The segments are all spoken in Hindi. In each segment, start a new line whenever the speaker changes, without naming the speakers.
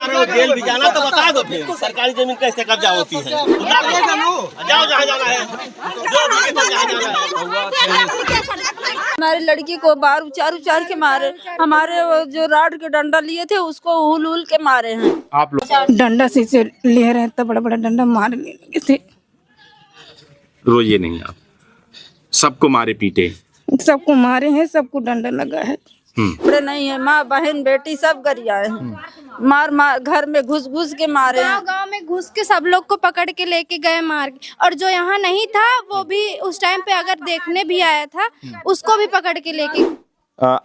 रहे हो जेल भी जाना तो बता दो, फिर सरकारी जमीन कैसे कब्जा होती है, जाओ जहाँ जाना है, जो भी जहाँ जाना है।
हमारी लड़की को बाहर उचार के मारे, हमारे वो जो राड के डंडा लिए थे उसको उल के मारे हैं।
आप लोग
डंडा से ले रहे थे, बड़ा बड़ा डंडा मार लेने थे।
रोइए नहीं, आप सबको मारे पीटे,
सबको मारे हैं, सबको डंडा लगा है। बड़े नहीं है, माँ बहन बेटी सब गरियाए हैं। मार घर में घुस के मारे हैं।
गांव में घुस के सब लोग को पकड़ के लेके गए मार के, और जो यहाँ नहीं था वो भी उस टाइम पे अगर देखने भी आया था उसको भी पकड़ के लेके।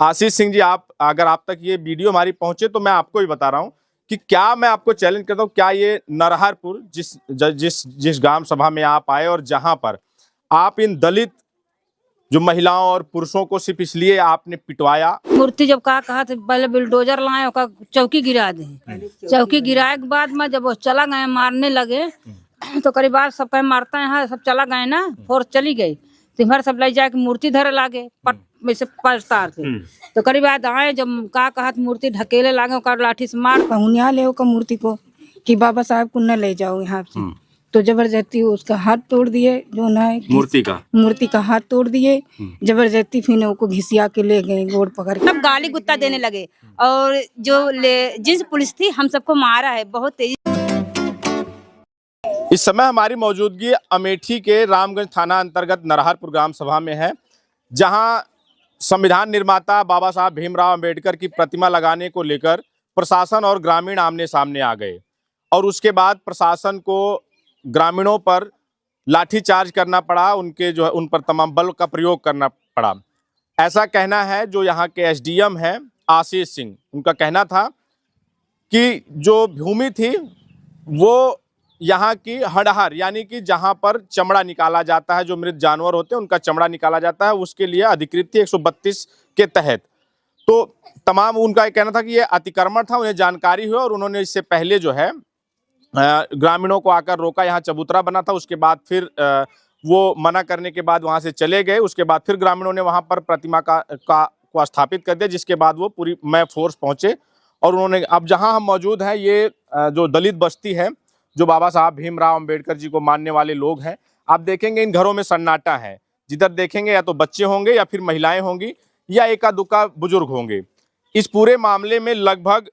आशीष सिंह जी, आप अगर आप तक ये वीडियो हमारी पहुंचे तो मैं आपको भी बता रहा हूँ कि क्या मैं आपको चैलेंज करता हूँ, क्या ये नरहरपुर जिस ग्राम सभा में आप आए और जहां पर आप इन दलित जो महिलाओं और पुरुषों को सिर्फ इसलिए आपने पिटवाया।
मूर्ति जब कहा थे पहले बुलडोजर लाए और चौकी गिरा दे, चौकी गिराए के बाद में जब वो चला गए मारने लगे तो करीब सब कहीं मारता है, सब चला गए ना, फोर्स चली गई तो सब ले जाके मूर्ति धरे लागे पट वैसे पलटार थे। तो करीब आए जब कहा मूर्ति ढकेले लागे और लाठी से मार पहुनिया ले मूर्ति को कि बाबा साहब को न ले जाओ यहाँ से। तो जबरदस्ती उसका हाथ तोड़ दिए, जो ना मूर्ति का हाथ तोड़ दिए जबरदस्ती, फिर उसको घिसिया के ले गए गोड़ पकड़ के।
सब गाली गुत्ता देने लगे और जिस पुलिस थी हम सबको मारा है बहुत तेजी।
इस समय हमारी मौजूदगी अमेठी के रामगंज थाना अंतर्गत नरहरपुर ग्राम सभा में है, जहां संविधान निर्माता बाबा साहब भीमराव अंबेडकर की प्रतिमा लगाने को लेकर प्रशासन और ग्रामीण आमने सामने आ गए और उसके बाद प्रशासन को ग्रामीणों पर लाठीचार्ज करना पड़ा, उन पर तमाम बल का प्रयोग करना पड़ा। ऐसा कहना है जो यहाँ के एसडीएम हैं आशीष सिंह, उनका कहना था कि जो भूमि थी वो यहाँ की हड़हर यानी कि जहाँ पर चमड़ा निकाला जाता है, जो मृत जानवर होते हैं उनका चमड़ा निकाला जाता है, उसके लिए अधिकृत थी 132 के तहत। तो तमाम उनका कहना था कि ये अतिक्रमण था, उन्हें जानकारी हुई और उन्होंने इससे पहले जो है ग्रामीणों को आकर रोका। यहाँ चबूतरा बना था, उसके बाद फिर वो मना करने के बाद वहाँ से चले गए। उसके बाद फिर ग्रामीणों ने वहाँ पर प्रतिमा को स्थापित कर दिया, जिसके बाद वो पूरी फोर्स पहुँचे और उन्होंने अब जहाँ हम मौजूद हैं ये जो दलित बस्ती है, जो बाबा साहब भीमराव अंबेडकर जी को मानने वाले लोग हैं, आप देखेंगे इन घरों में सन्नाटा है। जिधर देखेंगे या तो बच्चे होंगे या फिर महिलाएं होंगी या एका दुक्का बुजुर्ग होंगे। इस पूरे मामले में लगभग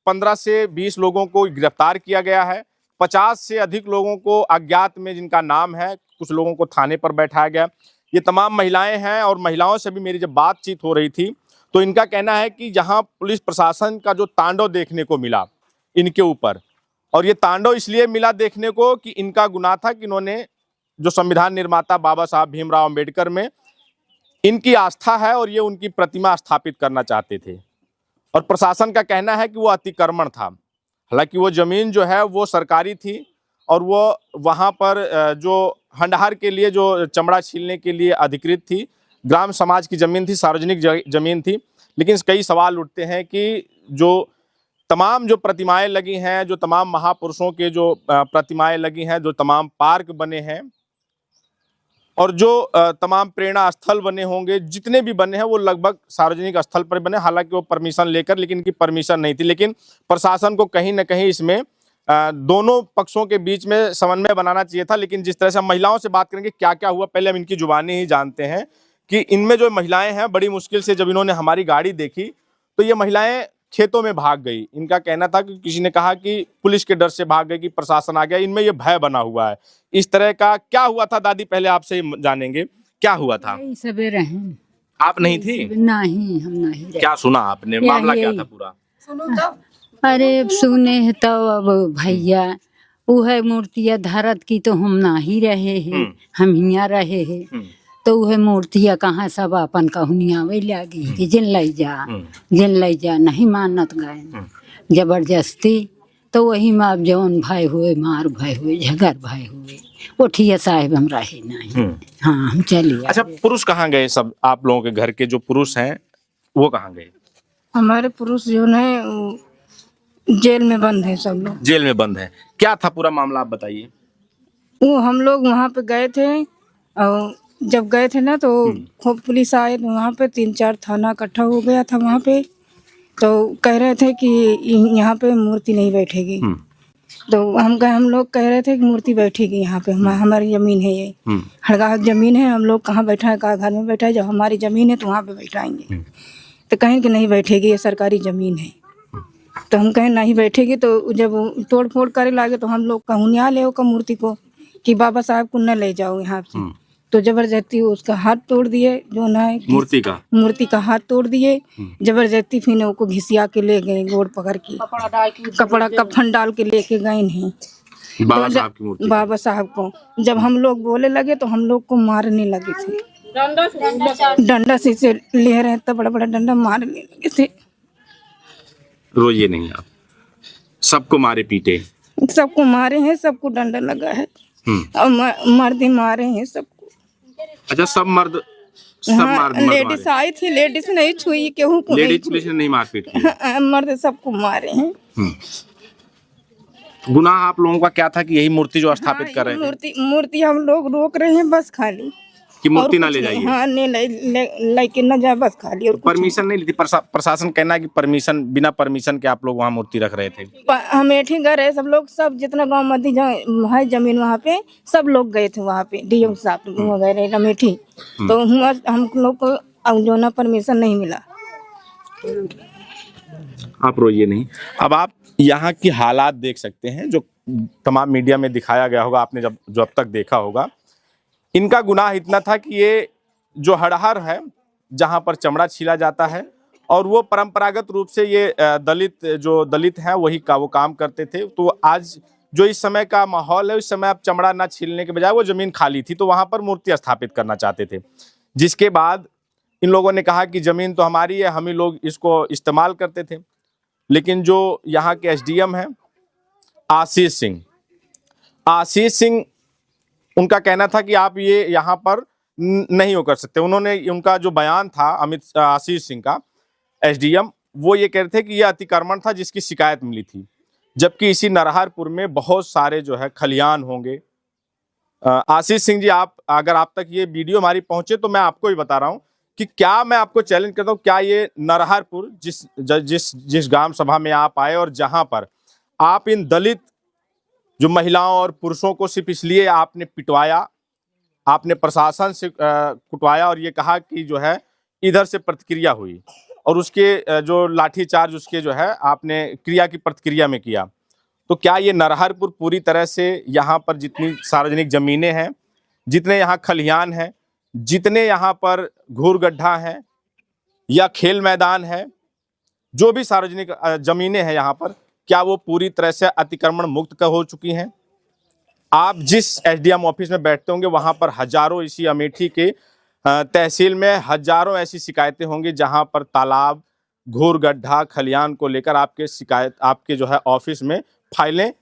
15 से 20 लोगों को गिरफ्तार किया गया है, 50 से अधिक लोगों को अज्ञात में जिनका नाम है, कुछ लोगों को थाने पर बैठाया गया। ये तमाम महिलाएं हैं और महिलाओं से भी मेरी जब बातचीत हो रही थी तो इनका कहना है कि जहां पुलिस प्रशासन का जो तांडव देखने को मिला इनके ऊपर, और ये तांडव इसलिए मिला देखने को कि इनका गुनाह था कि इन्होंने जो संविधान निर्माता बाबा साहब भीमराव अंबेडकर में इनकी आस्था है और ये उनकी प्रतिमा स्थापित करना चाहते थे। और प्रशासन का कहना है कि वो अतिक्रमण था, हालांकि वो जमीन जो है वो सरकारी थी और वो वहाँ पर जो हंडहर के लिए जो चमड़ा छीलने के लिए अधिकृत थी, ग्राम समाज की ज़मीन थी, सार्वजनिक ज़मीन थी। लेकिन कई सवाल उठते हैं कि जो तमाम जो प्रतिमाएं लगी हैं, जो तमाम महापुरुषों के जो प्रतिमाएं लगी हैं, जो तमाम पार्क बने हैं और जो तमाम प्रेरणा स्थल बने होंगे, जितने भी बने हैं वो लगभग सार्वजनिक स्थल पर बने, हालांकि वो परमिशन लेकर, लेकिन इनकी परमिशन नहीं थी। लेकिन प्रशासन को कहीं ना कहीं इसमें दोनों पक्षों के बीच में समन्वय बनाना चाहिए था। लेकिन जिस तरह से हम महिलाओं से बात करेंगे क्या क्या हुआ, पहले हम इनकी जुबानी ही जानते हैं कि इनमें जो महिलाएं हैं बड़ी मुश्किल से जब इन्होंने हमारी गाड़ी देखी तो ये महिलाएं खेतों में भाग गई। इनका कहना था कि किसी ने कहा कि पुलिस के डर से भाग गई, कि प्रशासन आ गया, इनमें ये भय बना हुआ है। इस तरह का क्या हुआ था दादी, पहले आपसे जानेंगे क्या हुआ था।
सवेरे हैं,
आप नहीं थी?
नहीं, हम नहीं रहे।
क्या सुना आपने, मामला क्या था पूरा?
अरे सुने तो अब भैया वो है मूर्तियाँ धरत की तो हम ना ही रहे हैं, हम यहाँ रहे हैं। तो वह मूर्तियाँ कहाँ सब अपन कहनिया वे लगी कि जिन लै जा नहीं मानत गए जबरदस्ती। तो वही में अब जौन भाई हुए, मार भाई हुए, झगड़ भाई हुए, उठिया साहिब हम रहे नहीं। हाँ, हम चलिए।
अच्छा, पुरुष कहाँ गए? सब आप लोगों के घर के जो पुरुष हैं वो कहाँ गए?
हमारे पुरुष जो है जेल में बंद है, सब लोग
जेल में बंद है। क्या था पूरा मामला, आप बताइए।
वो हम लोग वहाँ पे गए थे और जब गए थे ना तो खूब पुलिस आए तो वहाँ पे 3-4 थाना इकट्ठा हो गया था वहाँ पे।
तो कह रहे थे कि यहाँ पे मूर्ति नहीं बैठेगी। तो हम लोग कह रहे थे कि मूर्ति बैठेगी यहाँ पे, हमारी जमीन है ये, हड़गाह जमीन है, हम लोग कहाँ बैठाएं, कहाँ घर में बैठाएं, जब हमारी जमीन है तो वहाँ पे बैठाएंगे। तो कहें कि नहीं बैठेगी, ये सरकारी जमीन है। तो हम कहें नहीं बैठेगी। तो जब तोड़ फोड़ करे लागे तो हम लोग कहूनिया ले का मूर्ति को कि बाबा साहब को न ले जाओ यहाँ से। तो जबरदस्ती उसका हाथ तोड़ दिए, जो ना मूर्ति का हाथ तोड़ दिए जबरदस्ती। फिर उसको घिसिया के ले गए, गोड़ पकड़ के कपड़ा कफन डाल के लेके गए नहीं बाबा साहब को। जब हम लोग बोले लगे तो हम लोग को मारने लगे थे, डंडा से ले रहे थे, बड़ा बड़ा डंडा मारने लगे थे।
रोइए नहीं आप, सबको मारे पीटे,
सबको मारे हैं, सबको डंडा लगा है और मर्द मारे हैं सबको।
अच्छा, सब मर्द
लेडीज आई थी, लेडीज नहीं छुई, केहू को
लेडीज ने नहीं मारपीट की,
मर्द सबको मारे हैं।
गुनाह आप लोगों का क्या था कि यही मूर्ति जो स्थापित कर रहे थे?
मूर्ति हम लोग रोक रहे हैं बस खाली
कि मूर्ति ना ले जाइए।
हाँ, लेके न जाए बस खाली। और
परमिशन नहीं ली थी? प्रशासन कहना है कि परमिशन, बिना परमिशन के आप लोग वहाँ मूर्ति रख रहे थे।
अमेठी गए रहे सब लोग, सब जितना गांव मध्य है जमीन वहाँ पे सब लोग गए थे वहाँ पे, डीएम साहब गए रहे अमेठी। तो हम लोग को जो ना परमिशन नहीं मिला।
आप रोइए नहीं। अब आप यहाँ की हालात देख सकते हैं जो तमाम मीडिया में दिखाया गया होगा, आपने जो अब तक देखा होगा। इनका गुनाह इतना था कि ये जो हड़हर है जहाँ पर चमड़ा छीला जाता है, और वो परंपरागत रूप से ये दलित हैं वही वो काम करते थे। तो आज जो इस समय का माहौल है, उस समय आप चमड़ा ना छीलने के बजाय वो जमीन खाली थी, तो वहाँ पर मूर्ति स्थापित करना चाहते थे। जिसके बाद इन लोगों ने कहा कि जमीन तो हमारी है, हम ही लोग इसको इस्तेमाल करते थे। लेकिन जो यहाँ के एसडीएम हैं आशीष सिंह, उनका कहना था कि आप ये यहाँ पर नहीं हो कर सकते। उनका जो बयान था आशीष सिंह का, एसडीएम, वो ये कह रहे थे कि ये अतिक्रमण था जिसकी शिकायत मिली थी, जबकि इसी नरहरपुर में बहुत सारे जो है खलियान होंगे। आशीष सिंह जी, अगर आप तक ये वीडियो हमारी पहुंचे तो मैं आपको ही बता रहा हूं कि क्या मैं आपको चैलेंज करता हूं, क्या ये नरहरपुर जिस ग्राम सभा में आप आए और जहां पर आप इन दलित जो महिलाओं और पुरुषों को सिर्फ इसलिए आपने पिटवाया, आपने प्रशासन से कुटवाया और ये कहा कि जो है इधर से प्रतिक्रिया हुई, और उसके जो लाठीचार्ज उसके जो है आपने क्रिया की प्रतिक्रिया में किया, तो क्या ये नरहरपुर पूरी तरह से यहाँ पर जितनी सार्वजनिक जमीनें हैं, जितने यहाँ खलिहान हैं, जितने यहाँ पर घूर गड्ढा हैं या खेल मैदान है, जो भी सार्वजनिक जमीनें हैं यहाँ पर, क्या वो पूरी तरह से अतिक्रमण मुक्त हो चुकी हैं? आप जिस एसडीएम ऑफिस में बैठते होंगे वहाँ पर हजारों, इसी अमेठी के तहसील में हजारों ऐसी शिकायतें होंगी जहाँ पर तालाब, घूर गड्ढा, खलियान को लेकर आपके जो है ऑफिस में फाइलें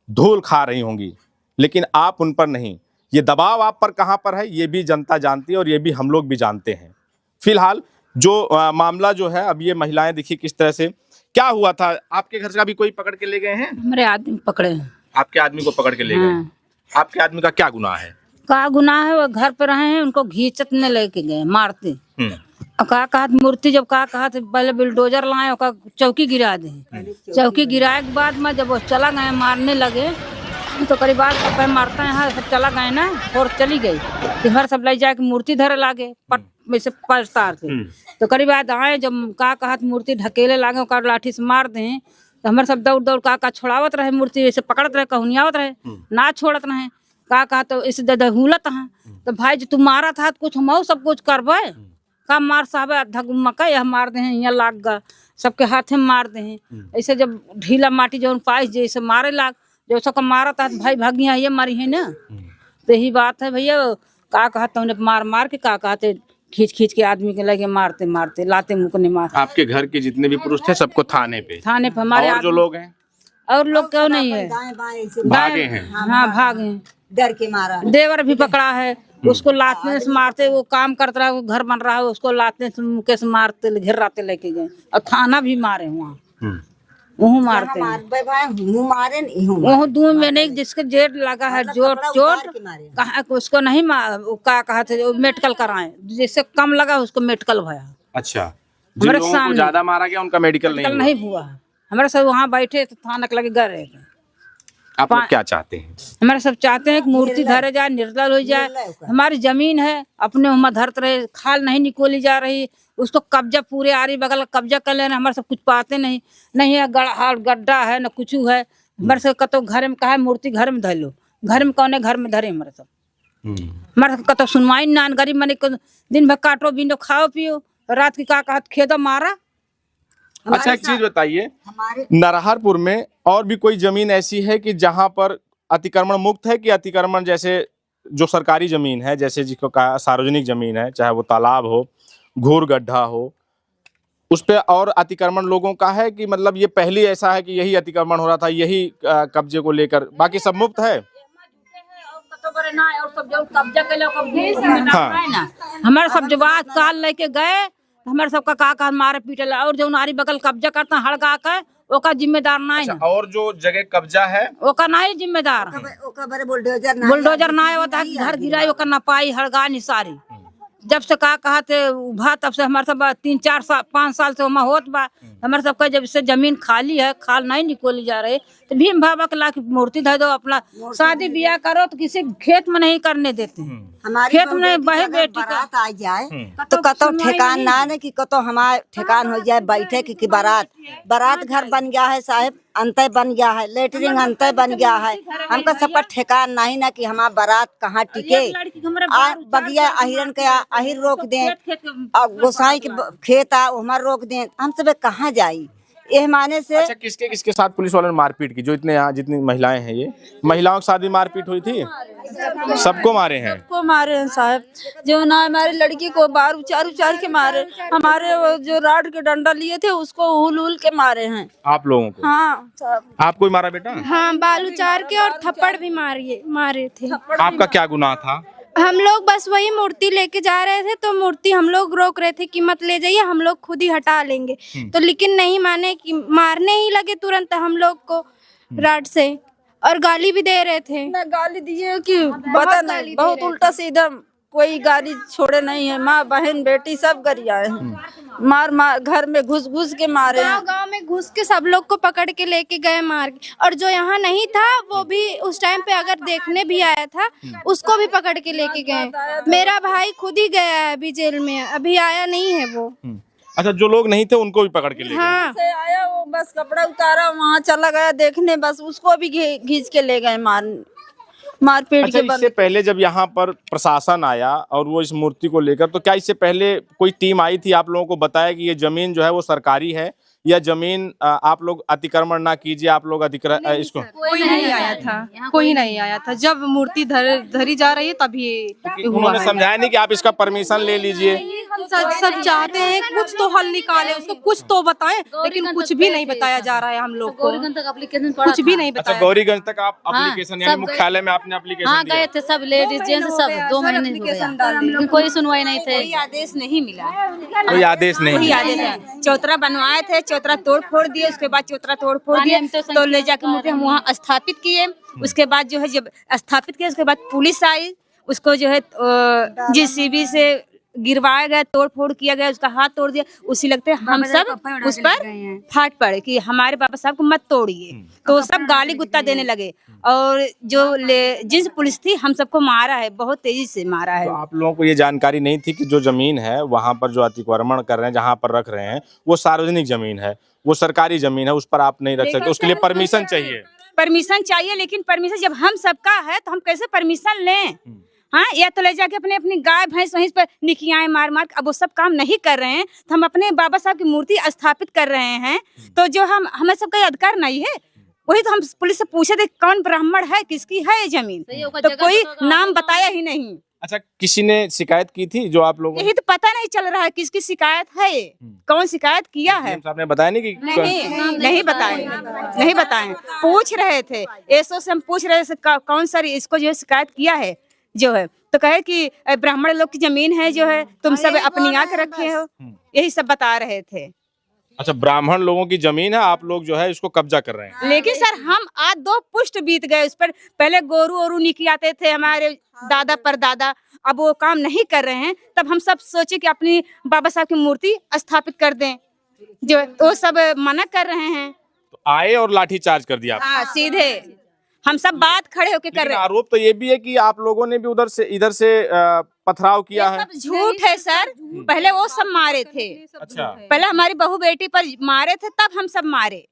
धूल खा रही होंगी, लेकिन आप उन पर नहीं। ये दबाव आप पर कहाँ पर है ये भी जनता जानती है और ये भी हम लोग भी जानते हैं। फिलहाल जो मामला जो है, अब ये महिलाएं देखिए किस तरह से, क्या हुआ था? आपके घर से अभी कोई पकड़ के ले गए हैं?
हमारे आदमी पकड़े हैं।
आपके आदमी को पकड़ के ले गए? आपके आदमी का क्या गुनाह है?
का गुनाह है? वो घर पे रहे हैं, उनको घींचने लेके गए, मारते। कहा मूर्ति जब कहा पहले बुलडोजर लाए, चौकी गिरा दे। चौकी गिराए के बाद में जब वो चला गए मारने लगे, तो करीब सब मारते हैं, सब चला गए ना, और चली गई। तो घर सब ले जाके मूर्ति धरे लागे वैसे पस्तार थे। तो करीब आए, जब कहा मूर्ति ढकेले लागे, और लाठी से मार दें, तो हमारे सब दौड़ दौड़ का छोड़ावत रहे, मूर्ति ऐसे पकड़त रहे, कहूनियावत रहे, ना छोड़त रहे। कहा तो इसे दहूलत है। तो भाई जो तू मारा था तो कुछ हम सब कुछ करबे का? मार साहब आधा मका यह मार दे, यहाँ लाग गा, सबके हाथे मार दे। ऐसे जब ढीला माटी जो पाइस जैसे मारे लाग, जो सबका मारा था भाई भागिया ये मारी है ना। तो यही बात है भैया। कहा तो उन्हें मार के कहते खींच के आदमी के लगे मारते लाते मुकने मार।
आपके घर के जितने भी पुरुष थे सबको थाने पे हमारे
और
जो लोग हैं,
और लोग क्यों नहीं है,
भागे हैं।
हाँ भागे,
डर के मारा।
देवर भी पकड़ा है, उसको लातने से मारते, वो काम करता रहा, वो घर बन रहा है, उसको लातने से मुके से मारते घेराते लेके गए, और थाना भी मारे वहाँ, वहाँ मारते वहाँ दूर में नहीं, जिसके जेट लगा है चोट कहा उसको नहीं कहा थे मेडिकल कराए, जिससे कम लगा उसको मेडिकल भया।
अच्छा, जिन
हमारे
लोगों को
सामने
ज्यादा मारा गया उनका मेडिकल
कल
नहीं
नहीं हुआ। हमारे सब वहाँ बैठे तो थाना लगे गए रहे।
आप लोग क्या चाहते हैं?
हमारे सब चाहते हैं कि मूर्ति धरे जाए, निर्दल हो जाए। हमारी जमीन है, अपने वहाँ धरत रहे, खाल नहीं निकोली जा रही, उसको कब्जा पूरे आरी बगल कब्जा कर लेना। हमारे सब कुछ पाते नहीं, नहीं है गड्ढा है न कुछ है। हमारे सब कतो घर में कहा मूर्ति घर में धर लो, घर में कौन है घर में धरे। हमारे सब हमारे सब कतो सुनवाई ना, गरीब मने दिन भर काटो बीनो खाओ पियो, रात की का कहत खेदो मारा।
अच्छा एक चीज बताइए, नरहरपुर में और भी कोई जमीन ऐसी है कि जहां पर अतिक्रमण मुक्त है, कि अतिक्रमण जैसे जो सरकारी जमीन है, जैसे जिसको कहा सार्वजनिक जमीन है, चाहे वो तालाब हो, घूर गड्ढा हो, उस पे और अतिक्रमण लोगों का है कि मतलब ये पहली ऐसा है कि यही अतिक्रमण हो रहा था, यही कब्जे को लेकर, बाकी सब मुक्त है?
हमारे सब जवाब काल लेके गए, हमारे सबका का मारे पीटे, और जो नारी बगल कब्जा करता हड़का कर ओका जिम्मेदार नहीं।
अच्छा, और जो जगह कब्जा है
ओका नहीं जिम्मेदार, बुलडोजर ना होता है, घर गिराई ओका न पाई हड़गा निसारी। जब से कहा थे उभा तब से हमारे सब 3-4-5 साल से वहाँ होत बा। हमारे सबका जब से जमीन खाली है, खाल नहीं निकोली जा रही, तो भीम बाबा के ला मूर्ति धर दो, अपना शादी ब्याह करो तो किसी खेत में नहीं करने देते हैं। खेत में बहे बेटी
बारात आ जाए तो कतो ठेकान ना है कि कतो हमारे ठेकान हो जाए बैठे कि बारात घर बन गया है साहब, अंतर बन गया है, लेटरिन अंतर बन गया है। हमका सबका ठेकान नहीं ना कि हमारा बारात कहाँ टिके। बगिया अहिरन के अहिर रोक दें, गोसाई के खेत आ हमारे रोक दें, हम सब कहाँ जाई ये माने से।
अच्छा, किसके किसके साथ पुलिस वालों ने मारपीट की? जो इतने यहाँ जितनी महिलाएं हैं, ये महिलाओं के साथ भी मारपीट हुई थी? सबको मारे हैं?
सबको मारे हैं साहब, जो ना हमारी लड़की को बार उचार के मारे, हमारे जो राड के डंडा लिए थे उसको हुल के मारे हैं।
आप लोगों को?
हाँ साहब।
आपको
भी मारा बेटा?
हाँ, बाल उचार के और थप्पड़ भी मारे थे।
आपका क्या गुनाह था?
हम लोग बस वही मूर्ति लेके जा रहे थे, तो मूर्ति हम लोग रोक रहे थे कि मत ले जाइए, हम लोग खुद ही हटा लेंगे। तो लेकिन नहीं माने, कि मारने ही लगे तुरंत हम लोग को राड से, और गाली भी दे रहे थे।
ना गाली दिए कि पता नहीं, बहुत उल्टा सीधा, कोई गाली छोड़े नहीं है। माँ बहन बेटी सब गरियाए हैं, मार घर में घुस के मारे हैं।
गांव में घुस के सब लोग को पकड़ के लेके गए मार के, और जो यहाँ नहीं था वो भी उस टाइम पे अगर देखने भी आया था उसको भी पकड़ के लेके गए। मेरा भाई खुद ही गया है अभी जेल में, अभी आया नहीं है वो।
अच्छा, जो लोग नहीं थे उनको भी पकड़ के ले गए?
हाँ,
से आया वो बस कपड़ा उतारा, वहाँ चला गया देखने, बस उसको भी घींच के ले गए मारपीट
अच्छा,
के।
इससे पहले जब यहाँ पर प्रशासन आया और वो इस मूर्ति को लेकर, तो क्या इससे पहले कोई टीम आई थी, आप लोगों को बताया कि ये जमीन जो है वो सरकारी है, या जमीन आप लोग अतिक्रमण ना कीजिए, आप लोग इसको?
कोई नहीं आया था, कोई नहीं आया था। जब मूर्ति धरी जा रही है तभी
उन्होंने समझाया नहीं कि आप इसका परमिशन ले लीजिए?
सब चाहते हैं कुछ तो हल निकाले, उसको कुछ तो बताएं, लेकिन कुछ भी नहीं बताया जा रहा है हम लोग को, कुछ भी नहीं बताया।
अच्छा, गौरीगंज तक आप एप्लीकेशन, यानी मुख्यालय में आपने एप्लीकेशन?
हाँ, गए थे सब, लेडीज जेंट्स सब, 2 महीने हो गया, कोई सुनवाई नहीं थे, कोई आदेश नहीं मिला।
कोई आदेश नहीं?
कोई आदेश है। चौतरा बनवाए थे, चौतरा तोड़ फोड़ दिए, उसके बाद चौतरा तोड़ फोड़ दिए, तो ले जाके मूर्ति हम वहाँ स्थापित किए। उसके बाद जो है जब स्थापित किया, उसके बाद पुलिस आई, उसको जो है JCB से गिरवाया गया, तोड़ फोड़ किया गया, उसका हाथ तोड़ दिया। उसी लगते हम सब उस पर फाट पड़े कि हमारे पापा साहब को मत तोड़िए, तो सब गाली गुत्ता देने लगे। और जो जिस पुलिस थी हम सबको मारा है, बहुत तेजी से मारा है।
तो आप लोगों को ये जानकारी नहीं थी कि जो जमीन है वहाँ पर जो अतिक्रमण कर रहे हैं, जहाँ पर रख रहे हैं, वो सार्वजनिक जमीन है, वो सरकारी जमीन है, उस पर आप नहीं रख सकते, उसके लिए परमिशन चाहिए?
परमिशन चाहिए, लेकिन परमिशन जब हम सबका है तो हम कैसे परमिशन लें? हाँ, या तो ले जाके अपनी गाय भैंस वहीं पर निकियाएं मार मार, अब वो सब काम नहीं कर रहे हैं, तो हम अपने बाबा साहब की मूर्ति स्थापित कर रहे हैं, तो जो हमें सबका अधिकार नहीं है। वही तो हम पुलिस से पूछे थे कौन ब्राह्मण है, किसकी है ये जमीन, तो कोई नाम बताया ही नहीं।
अच्छा, किसी ने शिकायत की थी जो आप लोगों?
यही तो पता नहीं चल रहा है किसकी शिकायत है, कौन शिकायत किया है।
आपने बताया नहीं कि?
नहीं बताए, पूछ रहे थे, एसओ से हम पूछ रहे थे कौन सर इसको जो है शिकायत किया है जो है, तो कहे कि ब्राह्मण लोग की जमीन है जो है, तुम सब अपनी आके रखे हो, यही सब बता रहे थे।
अच्छा, ब्राह्मण लोगों की जमीन है, आप लोग जो है इसको कब्जा कर रहे हैं?
लेकिन सर हम आज 2 पुष्ट बीत गए उस पर। पहले गोरू ओरू निकियाते थे हमारे दादा परदादा, अब वो काम नहीं कर रहे हैं, तब हम सब सोचे कि अपनी बाबा साहब की मूर्ति स्थापित कर दें, जो वो सब मना कर रहे हैं।
तो आए और लाठी चार्ज कर दिया आपने।
हाँ, सीधे हम सब बात खड़े होके कर
लेकिन
रहे हैं।
आरोप तो ये भी है कि आप लोगों ने भी इधर से पथराव किया है।
सब झूठ है सर, पहले वो सब मारे थे।
अच्छा,
पहले हमारी बहू बेटी पर मारे थे, तब हम सब मारे।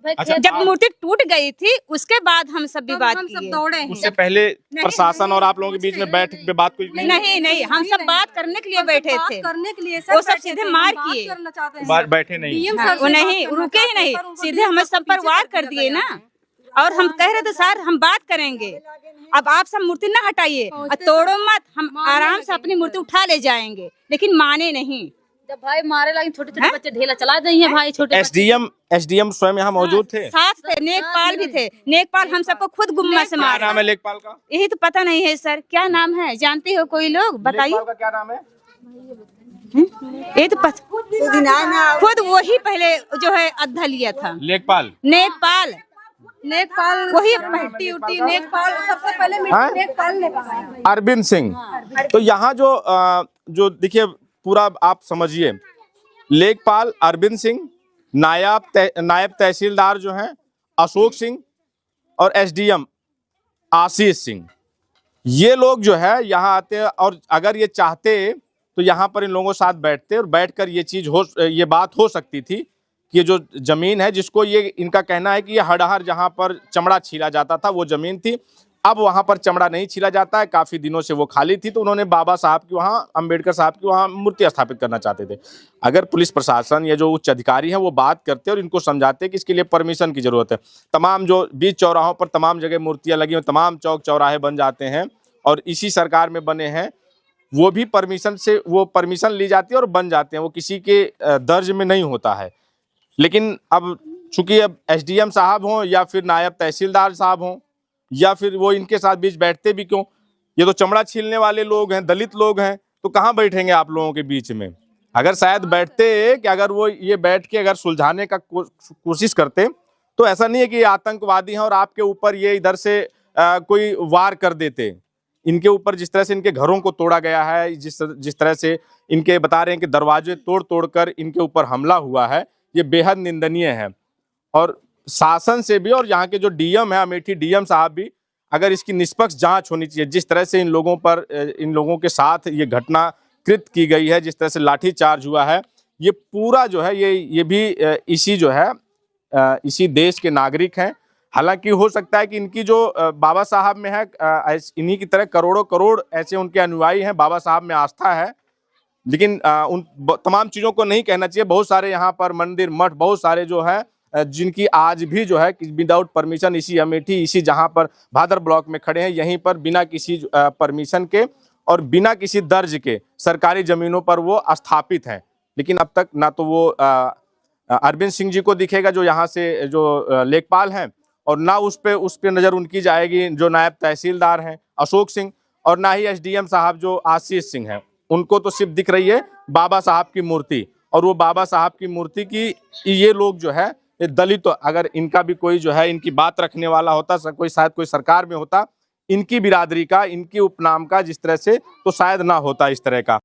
अच्छा,
जब मूर्ति टूट गई थी उसके बाद हम सब विवाद किए।
उससे पहले प्रशासन और आप लोगों के बीच में बैठ के बात कुछ
नहीं, हम सब बात करने के लिए बैठे थे,
करने के लिए
वो सब सीधे मार किए।
बैठे नहीं,
वो नहीं रुके ही नहीं, सीधे हमें सब पर वार कर दिए ना। और हम कह रहे थे सर हम बात करेंगे, अब आप सब मूर्ति ना हटाइए, तोड़ो मत, हम आराम से अपनी मूर्ति उठा ले जाएंगे, लेकिन माने नहीं।
जब भाई मारे लगे छोटे छोटे बच्चे ढेला चला देंगे हैं भाई, छोटे
एसडीएम स्वयं यहाँ मौजूद थे,
साथ थे, नेकपाल भी थे। नेकपाल हम सबको खुद गुम्मा से मारा।
क्या नाम है लेखपाल का?
यही तो पता नहीं है सर, क्या नाम है, जानते हो कोई लोग बताइए?
लेखपाल का क्या नाम है?
ये तो खुद वही पहले जो है अद्धा लिया था।
लेखपाल
नेकपाल
वही
मिट्टी उट्टी नेकपाल सबसे पहले
हाँ?
नेकपाल ने बनाया।
अरविंद सिंह। तो यहाँ जो देखिए पूरा आप समझिए, लेखपाल अरविंद सिंह, नायब तहसीलदार जो हैं अशोक सिंह और एसडीएम आशीष सिंह, ये लोग जो है यहाँ आते हैं और अगर ये चाहते तो यहाँ पर इन लोगों के साथ बैठते और बैठकर ये बात हो सकती थी कि ये जो जमीन है, जिसको ये इनका कहना है कि ये हड़हर जहाँ पर चमड़ा छीला जाता था वो जमीन थी, अब वहाँ पर चमड़ा नहीं छीला जाता है, काफ़ी दिनों से वो खाली थी, तो उन्होंने बाबा साहब की वहाँ, अम्बेडकर साहब की वहाँ मूर्ति स्थापित करना चाहते थे। अगर पुलिस प्रशासन या जो उच्च अधिकारी हैं वो बात करते और इनको समझाते कि इसके लिए परमिशन की ज़रूरत है। तमाम जो बीच चौराहों पर तमाम जगह मूर्तियाँ लगी हुई, तमाम चौक चौराहे बन जाते हैं और इसी सरकार में बने हैं, वो भी परमिशन ली जाती है और बन जाते हैं, वो किसी के दर्ज में नहीं होता है। लेकिन अब चूंकि अब एसडीएम साहब हों या फिर नायब तहसीलदार साहब हों या फिर वो इनके साथ बीच बैठते भी क्यों, ये तो चमड़ा छीलने वाले लोग हैं, दलित लोग हैं, तो कहाँ बैठेंगे आप लोगों के बीच में? अगर शायद बैठते कि अगर वो ये बैठ के अगर सुलझाने का कोशिश करते तो ऐसा नहीं है कि ये आतंकवादी हैं और आपके ऊपर ये इधर से कोई वार कर देते। इनके ऊपर जिस तरह से इनके घरों को तोड़ा गया है, जिस तरह से इनके बता रहे हैं कि दरवाजे तोड़ कर इनके ऊपर हमला हुआ है, ये बेहद निंदनीय है। और शासन से भी और यहाँ के जो डीएम है, अमेठी डीएम साहब भी, अगर इसकी निष्पक्ष जांच होनी चाहिए। जिस तरह से इन लोगों के साथ ये घटना कृत की गई है, जिस तरह से लाठी चार्ज हुआ है, ये पूरा जो है ये भी इसी देश के नागरिक हैं। हालांकि हो सकता है कि इनकी जो बाबा साहब में है, इन्हीं की तरह करोड़ों करोड़ ऐसे उनके अनुयायी हैं, बाबा साहब में आस्था है, लेकिन उन तमाम चीज़ों को नहीं कहना चाहिए। बहुत सारे यहाँ पर मंदिर मठ बहुत सारे जो है जिनकी आज भी जो है विदाउट परमिशन इसी अमेठी, इसी जहाँ पर भादर ब्लॉक में खड़े हैं, यहीं पर बिना किसी परमिशन के और बिना किसी दर्ज के सरकारी ज़मीनों पर वो स्थापित हैं। लेकिन अब तक ना तो वो अरविंद सिंह जी को दिखेगा जो यहाँ से जो लेखपाल हैं, और ना उस पे नज़र उनकी जाएगी जो नायब तहसीलदार हैं अशोक सिंह, और ना ही एसडीएम साहब जो आशीष सिंह हैं। उनको तो सिर्फ दिख रही है बाबा साहब की मूर्ति, और वो बाबा साहब की मूर्ति की ये लोग जो है ये दलित, अगर इनका भी कोई जो है इनकी बात रखने वाला होता, शायद कोई सरकार में होता, इनकी बिरादरी का, इनकी उपनाम का जिस तरह से, तो शायद ना होता इस तरह का।